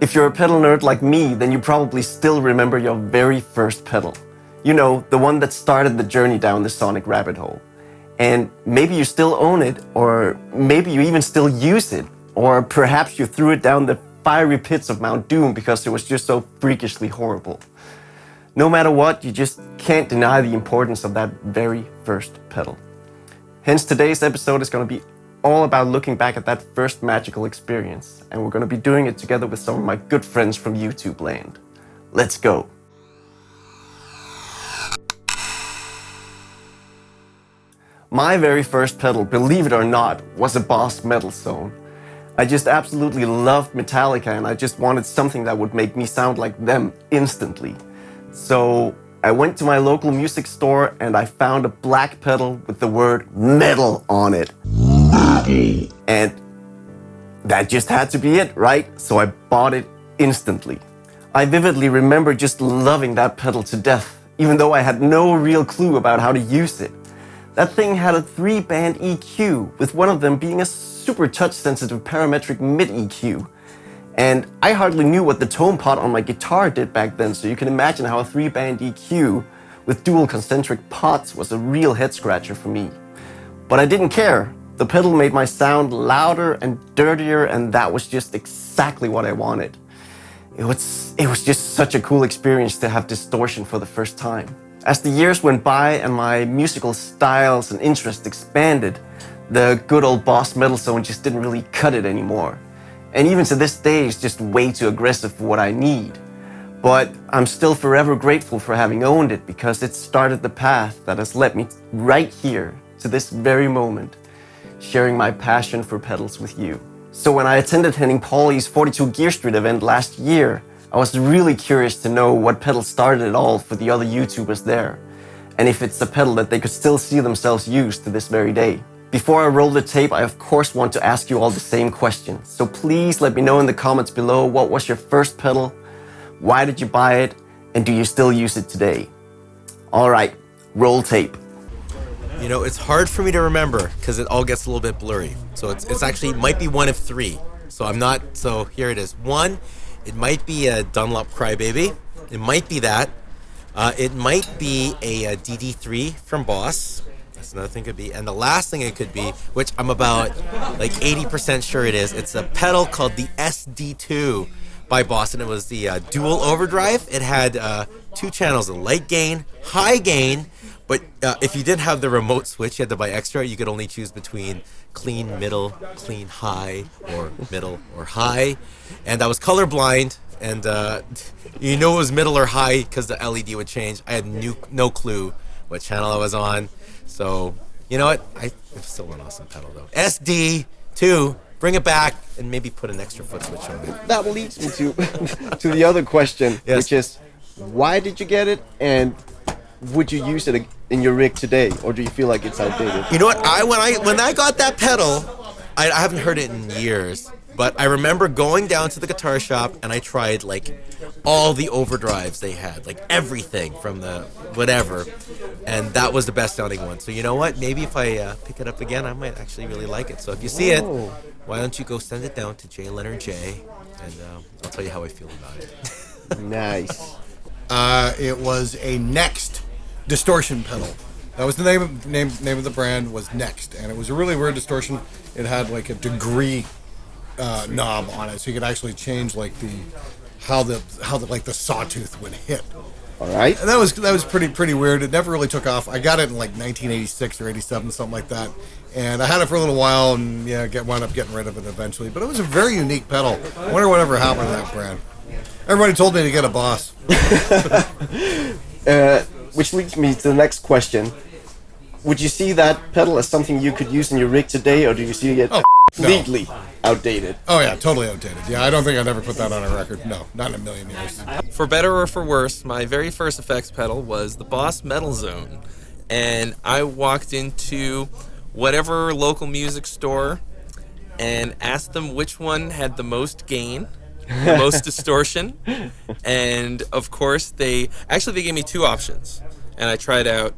If you're a pedal nerd like me, then you probably still remember your very first pedal. You know, the one that started the journey down the sonic rabbit hole. And maybe you still own it, or maybe you even still use it, or perhaps you threw it down the fiery pits of Mount Doom because it was just so freakishly horrible. No matter what, you just can't deny the importance of that very first pedal. Hence, today's episode is going to be all about looking back at that first magical experience, and we're going to be doing it together with some of my good friends from YouTube land. Let's go! My very first pedal, believe it or not, was a Boss Metal Zone. I just absolutely loved Metallica, and I just wanted something that would make me sound like them instantly. So I went to my local music store and I found a black pedal with the word metal on it. And that just had to be it, right? So I bought it instantly. I vividly remember just loving that pedal to death, even though I had no real clue about how to use it. That thing had a 3-band EQ, with one of them being a super touch-sensitive parametric mid-EQ. And I hardly knew what the tone pot on my guitar did back then, so you can imagine how a 3-band EQ with dual concentric pots was a real head-scratcher for me. But I didn't care. The pedal made my sound louder and dirtier, and that was just exactly what I wanted. It was just such a cool experience to have distortion for the first time. As the years went by and my musical styles and interests expanded, the good old Boss Metal Zone just didn't really cut it anymore. And even to this day, it's just way too aggressive for what I need. But I'm still forever grateful for having owned it, because it started the path that has led me right here to this very moment, sharing my passion for pedals with you. So when I attended Henning Pauly's 42 Gear Street event last year, I was really curious to know what pedal started it all for the other YouTubers there, and if it's a pedal that they could still see themselves use to this very day. Before I roll the tape, I of course want to ask you all the same question. So please let me know in the comments below, what was your first pedal? Why did you buy it? And do you still use it today? All right, roll tape. You know, it's hard for me to remember because it all gets a little bit blurry. So it's actually might be one of three. So here it is. One, it might be a Dunlop Crybaby. It might be that. It might be a DD3 from Boss. That's another thing it could be. And the last thing it could be, which I'm about like 80% sure it is, it's a pedal called the SD2 by Boss, and it was the dual overdrive. It had 2 channels, a light gain, high gain, but if you didn't have the remote switch, you had to buy extra. You could only choose between clean middle, clean high, or middle or high. And I was colorblind, and you know it was middle or high because the LED would change. I had no clue what channel I was on. So, you know what? It's still an awesome pedal though. SD2, bring it back, and maybe put an extra foot switch on it. That leads me to to the other question, yes. Which is, why did you get it, and would you use it in your rig today, or do you feel like it's outdated? You know what? When I got that pedal, I haven't heard it in years, but I remember going down to the guitar shop and I tried like all the overdrives they had, like everything from the whatever, and that was the best sounding one. So you know what? Maybe if I pick it up again, I might actually really like it. So if you see it, why don't you go send it down to J Leonard J, and I'll tell you how I feel about it. Nice. It was a Next distortion pedal. That was the name of the brand, was Next, and it was a really weird distortion. It had like a degree knob on it, so you could actually change like how the sawtooth would hit. All right. And that was pretty weird. It never really took off. I got it in like 1986 or 87, something like that. And I had it for a little while, and wound up getting rid of it eventually. But it was a very unique pedal. I wonder whatever happened to that brand. Everybody told me to get a Boss. Which leads me to the next question. Would you see that pedal as something you could use in your rig today, or do you see it completely outdated? Oh yeah, totally outdated. Yeah, I don't think I'd ever put that on a record. No, not in a million years. For better or for worse, my very first effects pedal was the Boss Metal Zone. And I walked into whatever local music store and asked them which one had the most gain, the most distortion. And of course, they gave me 2 options. And I tried out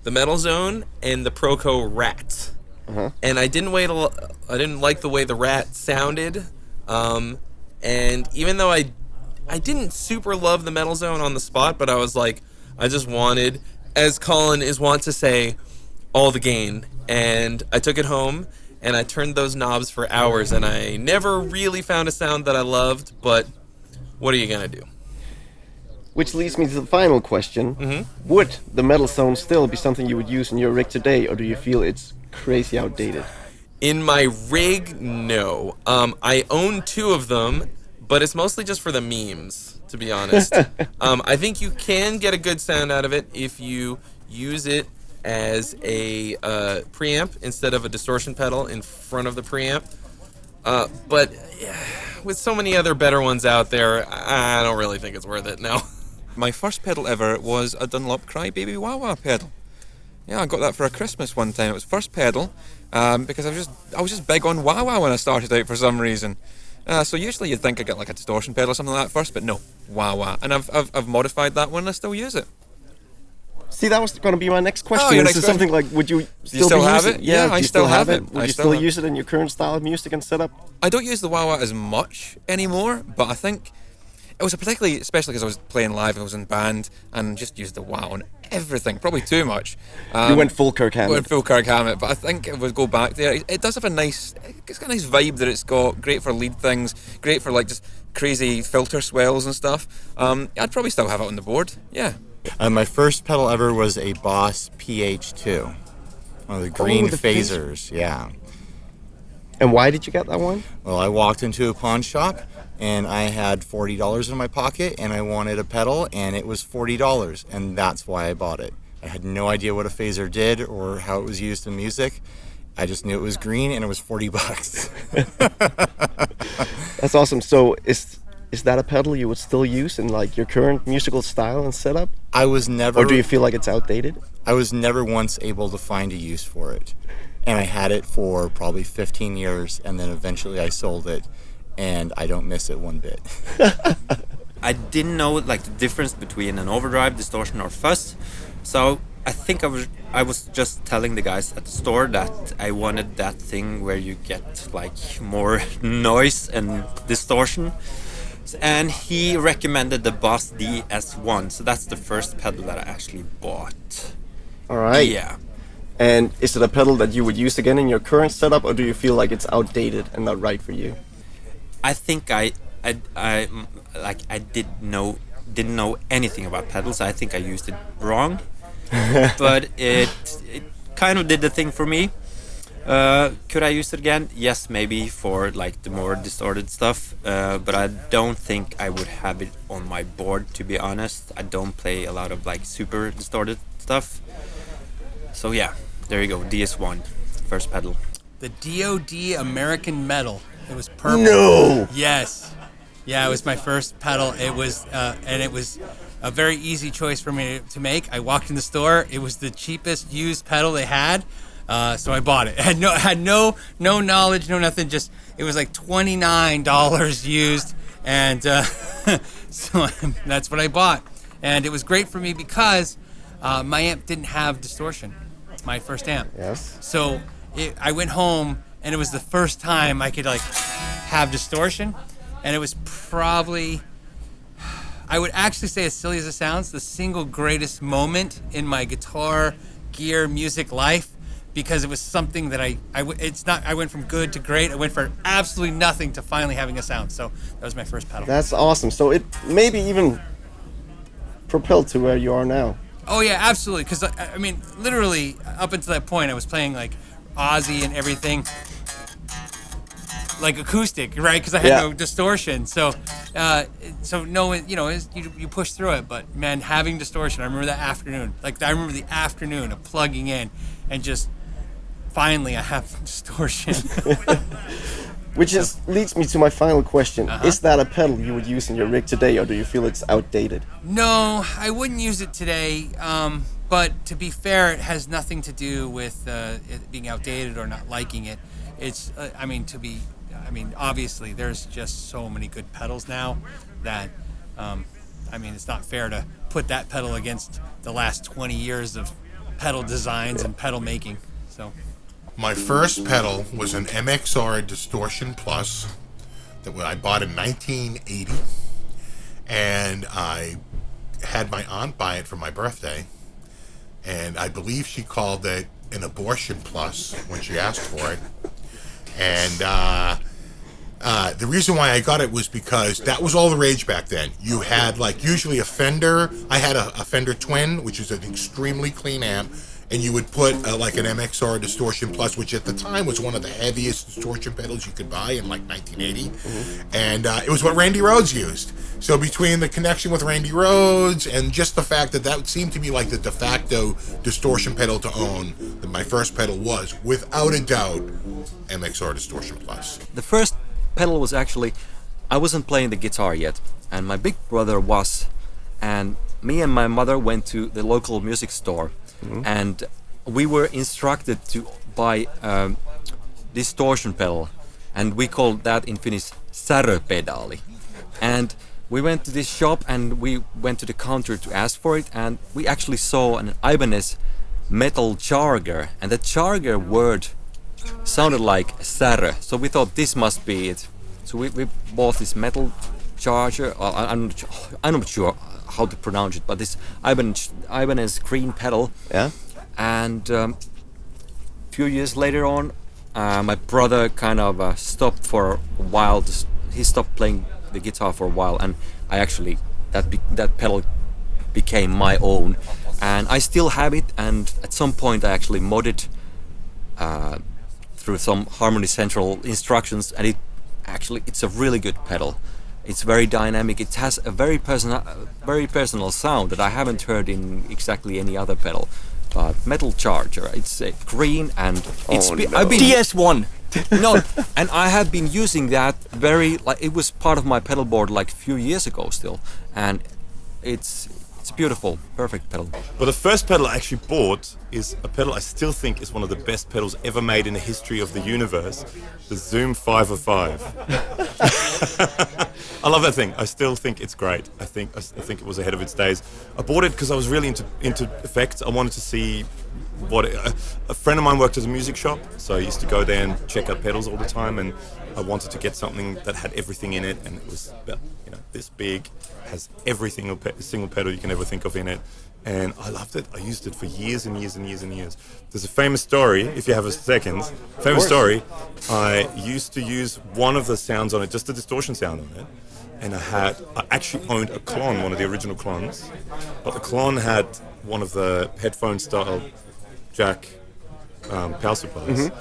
the Metal Zone and the Proco Rat. And I didn't like the way the Rat sounded. And even though I didn't super love the Metal Zone on the spot, but I was like, I just wanted, as Colin is wont to say, all the gain. And I took it home and I turned those knobs for hours, and I never really found a sound that I loved, but what are you gonna do? Which leads me to the final question. Would the Metal Zone still be something you would use in your rig today, or do you feel it's crazy outdated? In my rig, no. I own 2 of them, but it's mostly just for the memes, to be honest. I think you can get a good sound out of it if you use it as a preamp instead of a distortion pedal in front of the preamp. But with so many other better ones out there, I don't really think it's worth it now. My first pedal ever was a Dunlop Crybaby wah wah pedal. Yeah, I got that for a Christmas one time. It was first pedal because I was just big on wah wah when I started out for some reason. So usually you'd think I get like a distortion pedal or something like that first, but no, wah wah. And I've modified that one and I still use it. See, that was going to be my next question. your This next is something like, would you still have use it? Yeah, do I you still have it. Would I you still still have- use it in your current style of music and setup? I don't use the wah wah as much anymore, but I think it was especially because I was playing live, I was in band, and just used the wah on everything, probably too much. You went full Kirk Hammett. Went full Kirk Hammett, but I think it would go back there. It does have it's got a nice vibe that it's got, great for lead things, great for like just crazy filter swells and stuff. I'd probably still have it on the board, yeah. My first pedal ever was a Boss PH2, one of the green the phasers, yeah. And why did you get that one? Well, I walked into a pawn shop and I had $40 in my pocket and I wanted a pedal and it was $40 and that's why I bought it. I had no idea what a phaser did or how it was used in music. I just knew it was green and it was $40. That's awesome. So is that a pedal you would still use in like your current musical style and setup? I was never... Or do you feel like it's outdated? I was never once able to find a use for it. And I had it for probably 15 years and then eventually I sold it and I don't miss it one bit. I didn't know like the difference between an overdrive, distortion or fuzz. So I think I was just telling the guys at the store that I wanted that thing where you get like more noise and distortion. And he recommended the Boss DS1, so that's the first pedal that I actually bought. All right. Yeah. And is it a pedal that you would use again in your current setup, or do you feel like it's outdated and not right for you? I think I didn't know anything about pedals. I think I used it wrong, but it kind of did the thing for me. Could I use it again? Yes, maybe for like the more distorted stuff, but I don't think I would have it on my board, to be honest. I don't play a lot of like super distorted stuff. So yeah, there you go, DS1, first pedal. The DoD American Metal. It was purple. No! Yes. Yeah, it was my first pedal. It was, and it was a very easy choice for me to make. I walked in the store. It was the cheapest used pedal they had. So I bought it. I had no knowledge, no nothing. Just it was like $29 used, and so that's what I bought. And it was great for me because my amp didn't have distortion. It's my first amp. Yes. So I went home, and it was the first time I could like have distortion, and it was probably, I would actually say, as silly as it sounds, the single greatest moment in my guitar gear music life. Because it was something that I went from good to great. I went from absolutely nothing to finally having a sound. So that was my first pedal. That's awesome. So it maybe even propelled to where you are now. Oh yeah, absolutely. Because I mean, literally up until that point, I was playing like Ozzy and everything, like acoustic, right? Because I had no distortion. So no, you push through it. But man, having distortion, I remember that afternoon. Like I remember the afternoon of plugging in and just. Finally, I have distortion. Which leads me to my final question. Is that a pedal you would use in your rig today, or do you feel it's outdated? No, I wouldn't use it today. But to be fair, it has nothing to do with it being outdated or not liking it. It's, obviously, there's just so many good pedals now that, it's not fair to put that pedal against the last 20 years of pedal designs and pedal making. So. My first pedal was an MXR Distortion Plus. that I bought in 1980, and I had my aunt buy it for my birthday, and I believe she called it an abortion plus when she asked for it. And the reason why I got it was because that was all the rage back then. You had like usually a Fender. I had a Fender Twin, which is an extremely clean amp, and you would put like an MXR Distortion Plus, which at the time was one of the heaviest distortion pedals you could buy in like 1980. And it was what Randy Rhoads used. So between the connection with Randy Rhoads and just the fact that that seemed to be like the de facto distortion pedal to own, that my first pedal was, without a doubt, MXR Distortion Plus. The first pedal was actually, I wasn't playing the guitar yet, and my big brother was, and me and my mother went to the local music store, and we were instructed to buy a distortion pedal, and we called that in Finnish säröpedaali. And we went to this shop and we went to the counter to ask for it, and we actually saw an Ibanez metal charger, and the charger word sounded like särö, so we thought this must be it. So we bought this metal charger. I'm not sure how to pronounce it, but this Ibanez green pedal. Yeah. And a few years later on, my brother kind of stopped for a while. He stopped playing the guitar for a while, and I actually that pedal became my own, and I still have it. And at some point, I actually modded through some Harmony Central instructions, and it's a really good pedal. It's very dynamic. It has a very personal sound that I haven't heard in exactly any other pedal. But metal charger, it's green, and it's I've been DS1. no, and I have been using that it was part of my pedal board like a few years ago still, and it's a beautiful, perfect pedal. Well, the first pedal I actually bought is a pedal I still think is one of the best pedals ever made in the history of the universe, the Zoom 505. I love that thing. I still think it's great. I think it was ahead of its days. I bought it because I was really into effects. I wanted to see what a friend of mine worked at a music shop, so I used to go there and check out pedals all the time, and I wanted to get something that had everything in it, and it was about, this big, has everything, a single pedal you can ever think of in it, and I loved it. I used it for years and years and years and years. There's a famous story, if you have a second, story. I used to use one of the sounds on it, just the distortion sound on it, and I actually owned a Klon, one of the original Klons, but the Klon had one of the headphone style jack power supplies.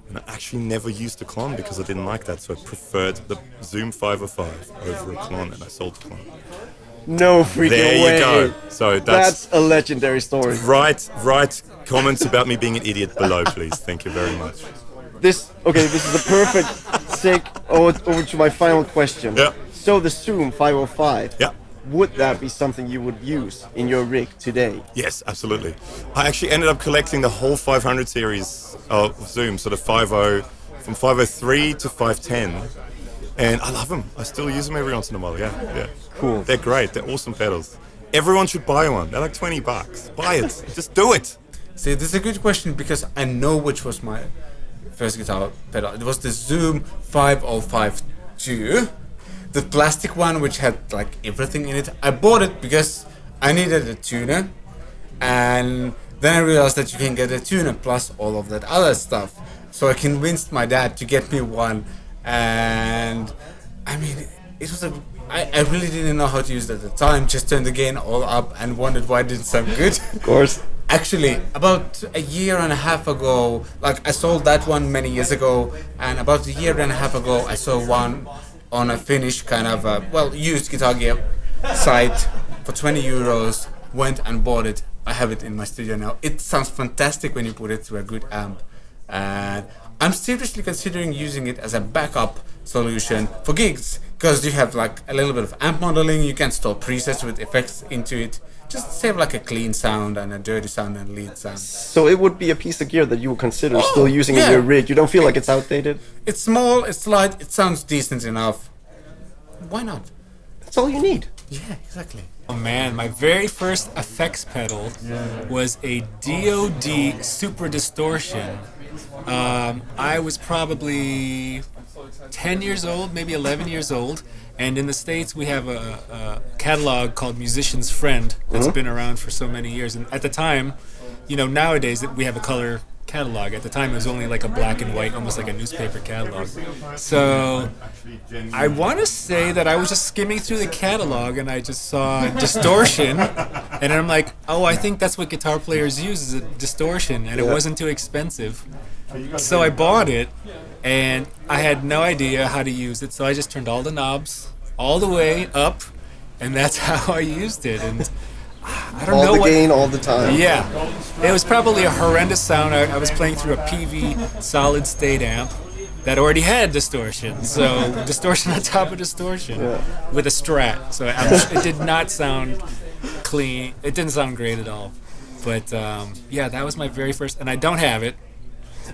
And I actually never used a Klon because I didn't like that, so I preferred the Zoom 505 over a Klon, and I sold the Klon. No freaking way. There you go. So that's a legendary story. Write comments about me being an idiot below, please. Thank you very much. This is a perfect segue over to my final question. Yeah. So the Zoom 505. Yeah. Would that be something you would use in your rig today? Yes, absolutely. I actually ended up collecting the whole 500 series of Zoom, so the 50 from 503 to 510, and I love them. I still use them every once in a while. Yeah. Cool. They're great. They're awesome pedals. Everyone should buy one. They're like $20. Buy it. Just do it. See, this is a good question because I know which was my first guitar pedal. It was the Zoom 5052. The plastic one, which had like everything in it. I bought it because I needed a tuner, and then I realized that you can get a tuner plus all of that other stuff. So I convinced my dad to get me one, and I mean, it was I really didn't know how to use it at the time. Just turned the gain all up and wondered why it didn't sound good. Of course. Actually, about a year and a half ago, like I sold that one many years ago, and about a year and a half ago, I saw one on a Finnish kind of used guitar gear site for 20 euros. Went and bought it. I have it in my studio now. It sounds fantastic when you put it through a good amp, and I'm seriously considering using it as a backup solution for gigs, because you have like a little bit of amp modeling. You can store presets with effects into it. Just save like a clean sound and a dirty sound and lead sound. So it would be a piece of gear that you would consider still using in your rig. You don't feel like it's outdated? It's small, it's light, it sounds decent enough. Why not? That's all you need. Yeah, exactly. Oh man, my very first effects pedal was a DoD Super Distortion. I was probably 10 years old, maybe 11 years old. And in the States, we have a catalog called Musician's Friend that's been around for so many years. And at the time, nowadays we have a color catalog. At the time, it was only like a black and white, almost like a newspaper catalog. So I want to say that I was just skimming through the catalog and I just saw Distortion. And I'm like, oh, I think that's what guitar players use, is a distortion. And it wasn't too expensive. So I bought it. And I had no idea how to use it, so I just turned all the knobs all the way up, and that's how I used it. And I don't know all the gain all the time. Yeah, it was probably a horrendous sound. I was playing through a PV solid state amp that already had distortion, so distortion on top of distortion with a Strat. So it did not sound clean. It didn't sound great at all. But yeah, that was my very first, and I don't have it.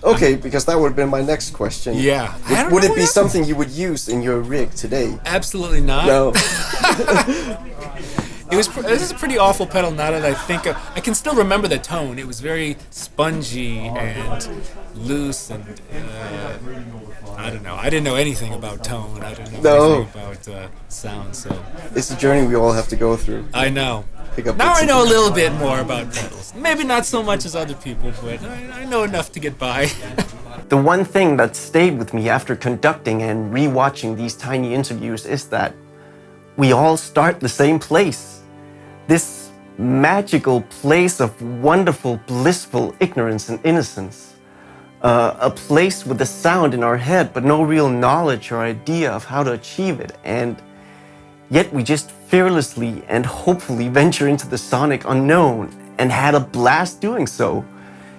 Okay, because that would have been my next question. Yeah. Would it be something you would use in your rig today? Absolutely not. No. This is a pretty awful pedal now that I think of. I can still remember the tone. It was very spongy and loose, and I don't know. I didn't know anything about tone. I didn't know anything about sound. So it's a journey we all have to go through. I know. Now I know a little bit more about pedals. Maybe not so much as other people, but I know enough to get by. The one thing that stayed with me after conducting and rewatching these tiny interviews is that we all start the same place. This magical place of wonderful, blissful ignorance and innocence. A place with a sound in our head, but no real knowledge or idea of how to achieve it. And yet we just fearlessly and hopefully venture into the sonic unknown and had a blast doing so,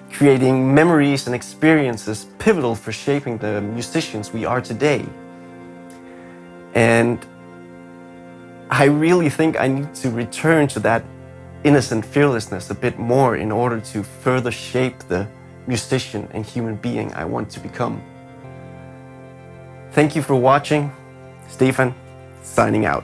creating memories and experiences pivotal for shaping the musicians we are today. And I really think I need to return to that innocent fearlessness a bit more in order to further shape the musician and human being I want to become. Thank you for watching. Stefan, signing out.